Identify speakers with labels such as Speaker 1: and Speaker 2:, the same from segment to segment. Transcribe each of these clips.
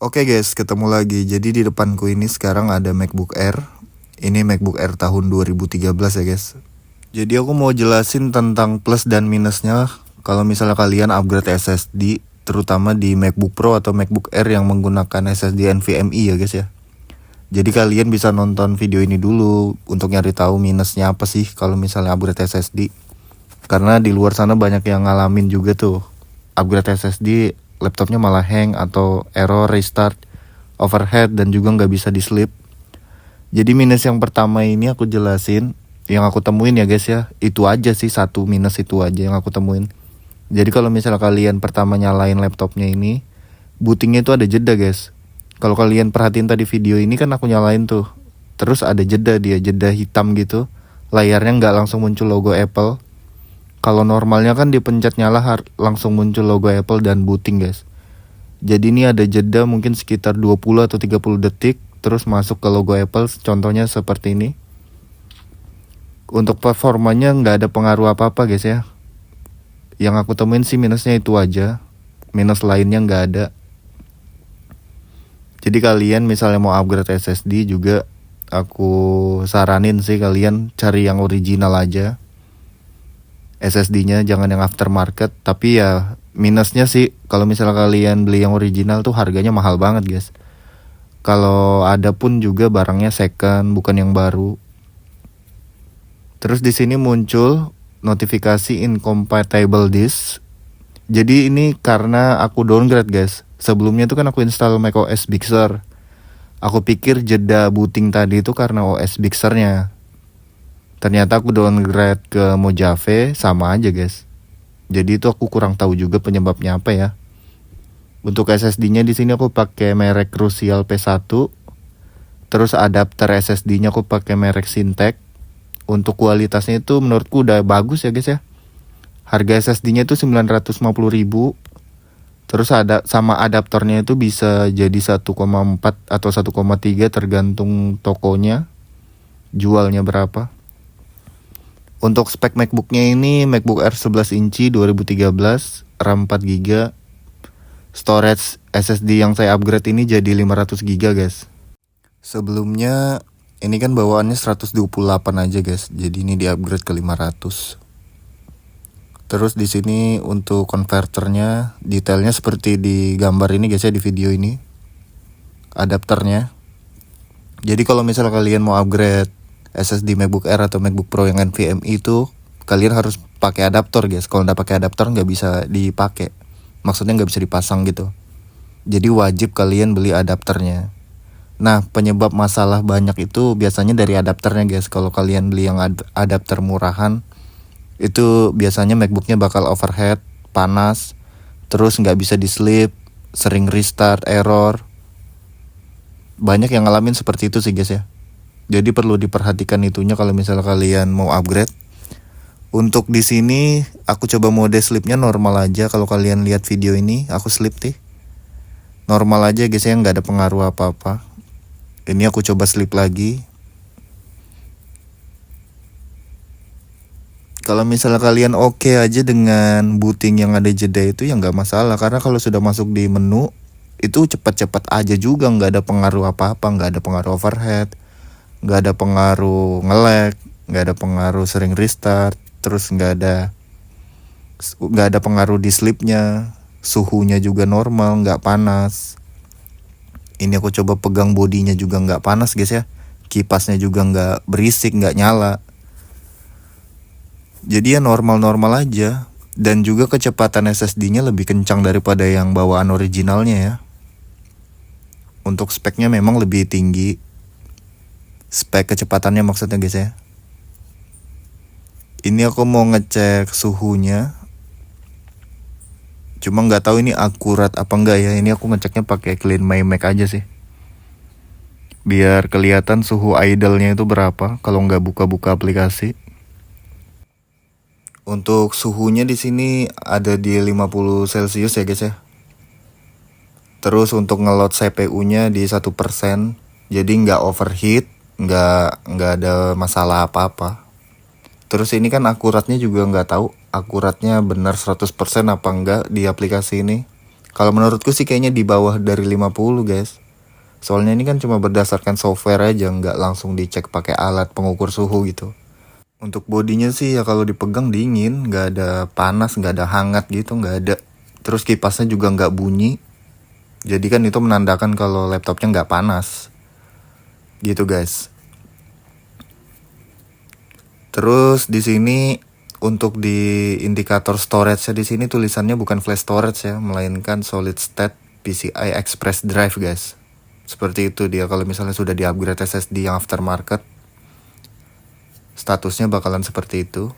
Speaker 1: Oke guys, ketemu lagi. Jadi di depanku ini sekarang ada MacBook Air. Ini MacBook Air tahun 2013 ya guys. Jadi aku mau jelasin tentang plus dan minusnya kalau misalnya kalian upgrade SSD, terutama di MacBook Pro atau MacBook Air yang menggunakan SSD NVMe ya guys ya. Jadi kalian bisa nonton video ini dulu untuk nyari tahu minusnya apa sih kalau misalnya upgrade SSD. Karena di luar sana banyak yang ngalamin juga tuh upgrade SSD, laptopnya malah hang atau error, restart, overhead, dan juga nggak bisa di sleep. Jadi minus yang pertama ini aku jelasin, yang aku temuin ya guys ya, itu aja sih, satu minus itu aja yang aku temuin. Jadi kalau misalnya kalian pertama nyalain laptopnya ini, bootingnya itu ada jeda guys. Kalau kalian perhatiin tadi video ini kan aku nyalain tuh, terus ada jeda, dia jeda hitam gitu, layarnya nggak langsung muncul logo Apple. Kalau normalnya kan dipencet nyala langsung muncul logo Apple dan booting guys. Jadi ini ada jeda mungkin sekitar 20 atau 30 detik, terus masuk ke logo Apple, contohnya seperti ini. Untuk performanya nggak ada pengaruh apa-apa guys ya. Yang aku temuin sih minusnya itu aja, minus lainnya nggak ada. Jadi kalian misalnya mau upgrade SSD juga, aku saranin sih kalian cari yang original aja. SSD-nya jangan yang aftermarket. Tapi ya minusnya sih kalau misalnya kalian beli yang original tuh harganya mahal banget guys. Kalau ada pun juga barangnya second, bukan yang baru. Terus di sini muncul notifikasi incompatible disk. Jadi ini karena aku downgrade guys. Sebelumnya tuh kan aku install macOS Big Sur. Aku pikir jeda booting tadi itu karena OS Big Sur-nya. Ternyata aku downgrade ke Mojave, sama aja guys. Jadi itu aku kurang tahu juga penyebabnya apa ya. Untuk SSD-nya di sini aku pakai merek Crucial P1. Terus adapter SSD-nya aku pakai merek Syntec. Untuk kualitasnya itu menurutku udah bagus ya guys ya. Harga SSD-nya itu 950.000. Terus ada sama adaptornya itu bisa jadi 1,4 atau 1,3 tergantung tokonya jualnya berapa. Untuk spek MacBook-nya ini MacBook Air 11 inci 2013, RAM 4GB. Storage SSD yang saya upgrade ini jadi 500GB guys. Sebelumnya ini kan bawaannya 128 aja guys. Jadi ini di-upgrade ke 500. Terus di sini untuk konverternya detailnya seperti di gambar ini guys ya, di video ini. Adapternya. Jadi kalau misalnya kalian mau upgrade SSD MacBook Air atau MacBook Pro yang NVMe itu, kalian harus pakai adaptor guys. Kalau nggak pakai adaptor nggak bisa dipakai. Maksudnya nggak bisa dipasang gitu. Jadi wajib kalian beli adapternya. Nah, penyebab masalah banyak itu biasanya dari adapternya guys. Kalau kalian beli yang adapter murahan, itu biasanya MacBooknya bakal overhead, panas, terus nggak bisa di sleep, sering restart, error. Banyak yang ngalamin seperti itu sih guys ya. Jadi perlu diperhatikan itunya kalau misalnya kalian mau upgrade. Untuk di sini aku coba mode sleepnya normal aja. Kalau kalian lihat video ini aku sleep nih, normal aja guys ya, nggak ada pengaruh apa-apa. Ini aku coba sleep lagi. Kalau misalnya kalian oke aja dengan booting yang ada jeda itu ya nggak masalah. Karena kalau sudah masuk di menu itu cepat-cepat aja juga, nggak ada pengaruh apa-apa, nggak ada pengaruh overhead, nggak ada pengaruh nge-lag, nggak ada pengaruh sering restart, terus nggak ada pengaruh di sleepnya, suhunya juga normal, nggak panas. Ini aku coba pegang bodinya juga nggak panas guys ya, kipasnya juga nggak berisik, nggak nyala. Jadi ya normal-normal aja. Dan juga kecepatan SSD-nya lebih kencang daripada yang bawaan originalnya ya. Untuk speknya memang lebih tinggi. Spek kecepatannya maksudnya guys ya. Ini aku mau ngecek suhunya. Cuma nggak tahu ini akurat apa enggak ya. Ini aku ngeceknya pakai Clean My Mac aja sih. Biar kelihatan suhu idle-nya itu berapa kalau nggak buka-buka aplikasi. Untuk suhunya di sini ada di 50 Celcius ya guys ya. Terus untuk ngeload CPU-nya di 1%. Jadi nggak overheat, nggak ada masalah apa-apa. Terus ini kan akuratnya juga nggak tahu akuratnya benar 100% apa enggak di aplikasi ini. Kalau menurutku sih kayaknya di bawah dari 50 guys. Soalnya ini kan cuma berdasarkan software aja, nggak langsung dicek pakai alat pengukur suhu gitu. Untuk bodinya sih ya kalau dipegang dingin, nggak ada panas, nggak ada hangat gitu, nggak ada. Terus kipasnya juga nggak bunyi. Jadi kan itu menandakan kalau laptopnya nggak panas. Gitu guys. Terus di sini untuk di indikator storage-nya di sini tulisannya bukan flash storage ya, melainkan solid state PCI Express drive guys. Seperti itu dia kalau misalnya sudah di-upgrade SSD yang aftermarket. Statusnya bakalan seperti itu.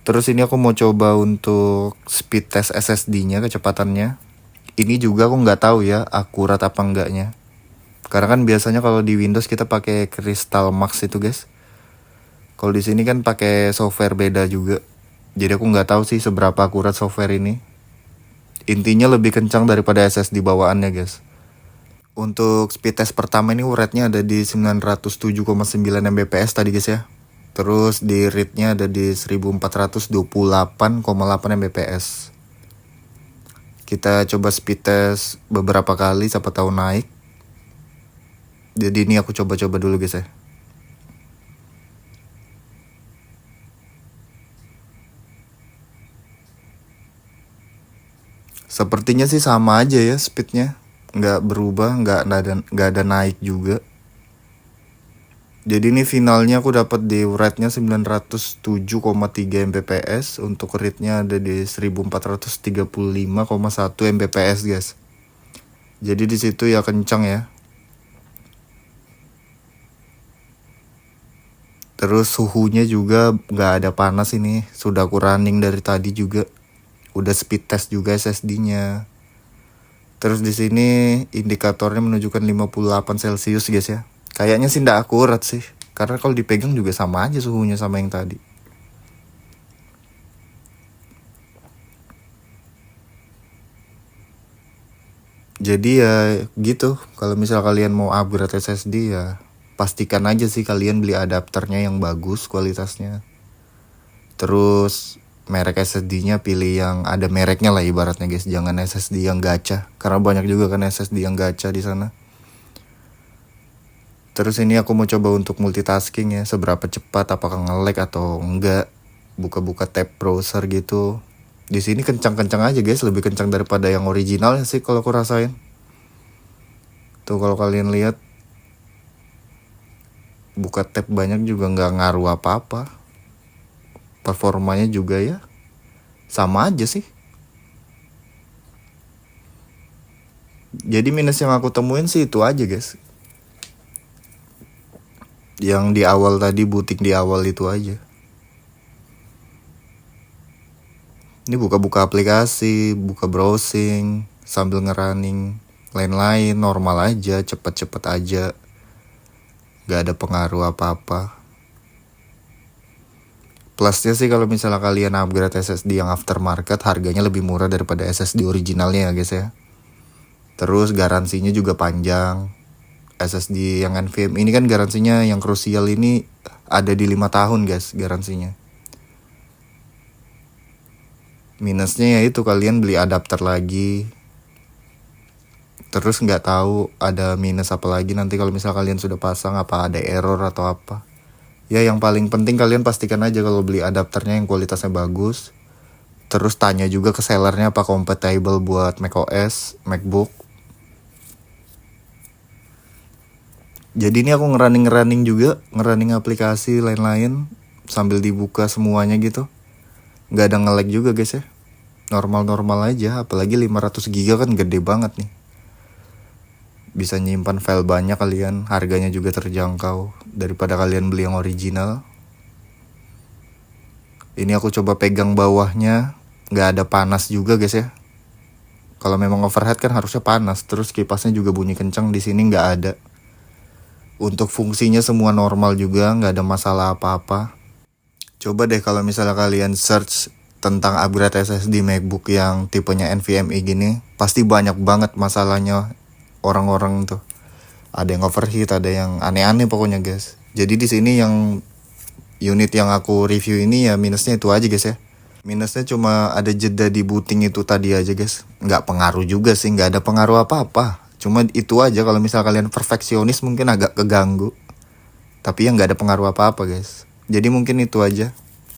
Speaker 1: Terus ini aku mau coba untuk speed test SSD-nya, kecepatannya. Ini juga aku nggak tahu ya akurat apa enggaknya. Karena kan biasanya kalau di Windows kita pakai Crystal Max itu guys. Kalau di sini kan pakai software beda juga. Jadi aku nggak tahu sih seberapa akurat software ini. Intinya lebih kencang daripada SSD bawaannya guys. Untuk speed test pertama ini rate-nya ada di 907,9 Mbps tadi guys ya. Terus di read-nya ada di 1428,8 Mbps. Kita coba speed test beberapa kali, siapa tahu naik. Jadi ini aku coba-coba dulu guys ya. Sepertinya sih sama aja ya speednya. Nggak berubah, nggak ada naik juga. Jadi ini finalnya aku dapat di rate-nya 907,3 Mbps. Untuk read-nya ada di 1435,1 Mbps guys. Jadi di situ ya kencang ya. Terus suhunya juga nggak ada panas ini. Sudah aku running dari tadi juga. Udah speed test juga SSD-nya. Terus di sini indikatornya menunjukkan 58 Celcius guys ya. Kayaknya sih nggak akurat sih. Karena kalau dipegang juga sama aja suhunya sama yang tadi. Jadi ya gitu. Kalau misal kalian mau upgrade SSD ya pastikan aja sih kalian beli adapternya yang bagus kualitasnya. Terus merek SSD-nya pilih yang ada mereknya lah ibaratnya guys. Jangan SSD yang gacha. Karena banyak juga kan SSD yang gacha di sana. Terus ini aku mau coba untuk multitasking ya, seberapa cepat, apakah nge-lag atau enggak. Buka-buka tab browser gitu. Di sini kencang-kencang aja guys, lebih kencang daripada yang originalnya sih kalau aku rasain. Tuh kalau kalian lihat, buka tab banyak juga nggak ngaruh apa-apa. Performanya juga ya sama aja sih. Jadi minus yang aku temuin sih itu aja guys. Yang di awal tadi, booting di awal itu aja. Ini buka-buka aplikasi, buka browsing, sambil ngerunning lain-lain, normal aja, cepet-cepet aja. Gak ada pengaruh apa-apa. Plusnya sih kalau misalnya kalian upgrade SSD yang aftermarket, harganya lebih murah daripada SSD originalnya ya guys ya. Terus garansinya juga panjang. SSD yang NVMe ini kan garansinya yang krusial ini ada di 5 tahun guys garansinya. Minusnya ya itu kalian beli adapter lagi. Terus nggak tahu ada minus apa lagi nanti kalau misal kalian sudah pasang, apa ada error atau apa. Ya yang paling penting kalian pastikan aja kalau beli adapternya yang kualitasnya bagus. Terus tanya juga ke sellernya apa compatible buat macOS, MacBook. Jadi ini aku ngerunning juga, ngerunning aplikasi lain-lain sambil dibuka semuanya gitu. Nggak ada nge-lag juga guys ya. Normal-normal aja, apalagi 500 GB kan gede banget nih. Bisa nyimpan file banyak kalian, harganya juga terjangkau daripada kalian beli yang original. Ini aku coba pegang bawahnya, nggak ada panas juga guys ya. Kalau memang overhead kan harusnya panas, terus kipasnya juga bunyi kencang, di sini nggak ada. Untuk fungsinya semua normal juga, nggak ada masalah apa-apa. Coba deh kalau misalnya kalian search tentang upgrade SSD MacBook yang tipenya NVMe gini, pasti banyak banget masalahnya orang-orang tuh. Ada yang overheat, ada yang aneh-aneh pokoknya guys. Jadi di sini yang unit yang aku review ini ya minusnya itu aja guys ya. Minusnya cuma ada jeda di booting itu tadi aja guys. Nggak pengaruh juga sih, nggak ada pengaruh apa-apa. Cuma itu aja, kalau misal kalian perfeksionis mungkin agak keganggu. Tapi ya nggak ada pengaruh apa-apa guys. Jadi mungkin itu aja.